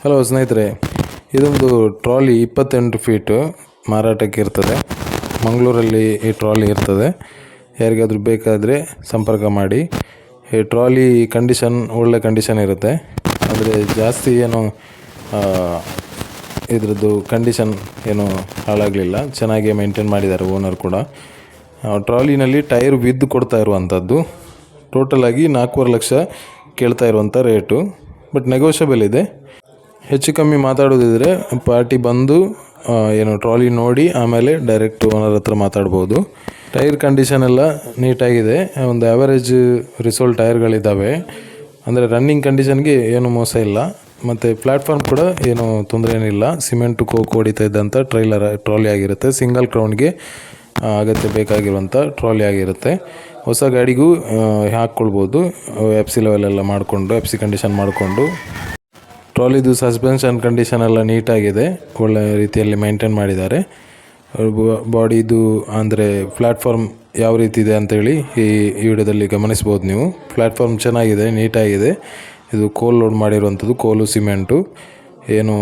Hello ಸ್ನೇಹಿತರೆ, ಇದೊಂದು trolley 28 feet ಮಾರಾಟಕ್ಕೆ ಇರ್ತದೆ. ಮಂಗಳೂರಲ್ಲಿ ಈ ಟ್ರಾಲಿ ಇರ್ತದೆ. ಯಾರಿಗಾದರೂ ಬೇಕಾದರೆ ಸಂಪರ್ಕ ಮಾಡಿ. ಈ ಟ್ರಾಲಿ ಕಂಡೀಷನ್ ಒಳ್ಳೆ ಕಂಡೀಷನ್ ಇರುತ್ತೆ. ಅಂದರೆ ಜಾಸ್ತಿ ಏನು ಇದರದ್ದು ಕಂಡೀಷನ್ ಏನು ಹಾಳಾಗಲಿಲ್ಲ, ಚೆನ್ನಾಗಿ ಮೇಂಟೈನ್ ಮಾಡಿದ್ದಾರೆ ಓನರ್ ಕೂಡ. ಟ್ರಾಲಿನಲ್ಲಿ ಟೈರ್ ವಿದ್ ಕೊಡ್ತಾ ಇರುವಂಥದ್ದು. ಟೋಟಲಾಗಿ 4.5 ಲಕ್ಷ ಕೇಳ್ತಾ ಇರುವಂಥ ರೇಟು, ಬಟ್ ನೆಗೋಷಿಯಬಲ್ ಇದೆ. ಹೆಚ್ಚು ಕಮ್ಮಿ ಮಾತಾಡೋದಿದ್ರೆ ಪಾರ್ಟಿ ಬಂದು ಏನು ಟ್ರಾಲಿ ನೋಡಿ ಆಮೇಲೆ ಡೈರೆಕ್ಟ್ ಓನರ್ ಹತ್ರ ಮಾತಾಡ್ಬೋದು. ಟೈರ್ ಕಂಡೀಷನ್ ಎಲ್ಲ ನೀಟಾಗಿದೆ. ಒಂದು ಆ್ಯಾವರೇಜ್ ರಿಸೋಲ್ ಟೈರ್ಗಳಿದ್ದಾವೆ. ಅಂದರೆ ರನ್ನಿಂಗ್ ಕಂಡೀಷನ್ಗೆ ಏನು ಮೋಸ ಇಲ್ಲ. ಮತ್ತು ಪ್ಲ್ಯಾಟ್ಫಾರ್ಮ್ ಕೂಡ ಏನು ತೊಂದರೆ ಏನಿಲ್ಲ. ಸಿಮೆಂಟು ಕೋಕ್ ಹೊಡಿತಾ ಇದ್ದಂಥ ಟ್ರಾಲಿ ಆಗಿರುತ್ತೆ. ಸಿಂಗಲ್ ಕ್ರೌನ್ಗೆ ಅಗತ್ಯ ಬೇಕಾಗಿರುವಂಥ ಟ್ರಾಲಿ ಆಗಿರುತ್ತೆ. ಹೊಸ ಗಾಡಿಗೂ ಹಾಕ್ಕೊಳ್ಬೋದು. FC ಲೆವೆಲೆಲ್ಲ ಮಾಡಿಕೊಂಡು FC ಕಂಡೀಷನ್ ಮಾಡಿಕೊಂಡು. ಟ್ರಾಲಿದು ಸಸ್ಪೆನ್ಷನ್ ಕಂಡೀಷನ್ ಎಲ್ಲ ನೀಟಾಗಿದೆ, ಒಳ್ಳೆ ರೀತಿಯಲ್ಲಿ ಮೇಂಟೈನ್ ಮಾಡಿದ್ದಾರೆ. ಬಾಡಿದು ಅಂದರೆ ಪ್ಲ್ಯಾಟ್ಫಾರ್ಮ್ ಯಾವ ರೀತಿ ಇದೆ ಅಂತೇಳಿ ಈ ವಿಡಿಯೋದಲ್ಲಿ ಗಮನಿಸ್ಬೋದು ನೀವು. ಪ್ಲ್ಯಾಟ್ಫಾರ್ಮ್ ಚೆನ್ನಾಗಿದೆ, ನೀಟಾಗಿದೆ. ಇದು ಕೋಲ್ ಲೋಡ್ ಮಾಡಿರುವಂಥದ್ದು, ಕೋಲು ಸಿಮೆಂಟು ಏನು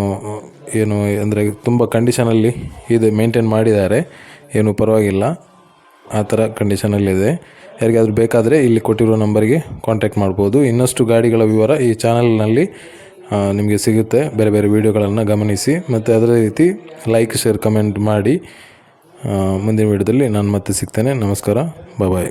ಅಂದರೆ ತುಂಬ ಕಂಡೀಷನಲ್ಲಿ ಇದೆ, ಮೇಂಟೈನ್ ಮಾಡಿದ್ದಾರೆ. ಏನು ಪರವಾಗಿಲ್ಲ, ಆ ಥರ ಕಂಡೀಷನಲ್ಲಿದೆ. ಯಾರಿಗಾದ್ರೂ ಬೇಕಾದರೆ ಇಲ್ಲಿ ಕೊಟ್ಟಿರೋ ನಂಬರ್ಗೆ ಕಾಂಟ್ಯಾಕ್ಟ್ ಮಾಡ್ಬೋದು. ಇನ್ನಷ್ಟು ಗಾಡಿಗಳ ವಿವರ ಈ ಚಾನಲ್ನಲ್ಲಿ ನಿಮಗೆ ಸಿಗುತ್ತೆ. ಬೇರೆ ಬೇರೆ ವೀಡಿಯೋಗಳನ್ನು ಗಮನಿಸಿ ಮತ್ತು ಅದರ ರೀತಿ ಲೈಕ್, ಶೇರ್, ಕಮೆಂಟ್ ಮಾಡಿ. ಮುಂದಿನ ವೀಡಿಯೋದಲ್ಲಿ ನಾನು ಮತ್ತೆ ಸಿಗ್ತೇನೆ. ನಮಸ್ಕಾರ, ಬಾಯ್.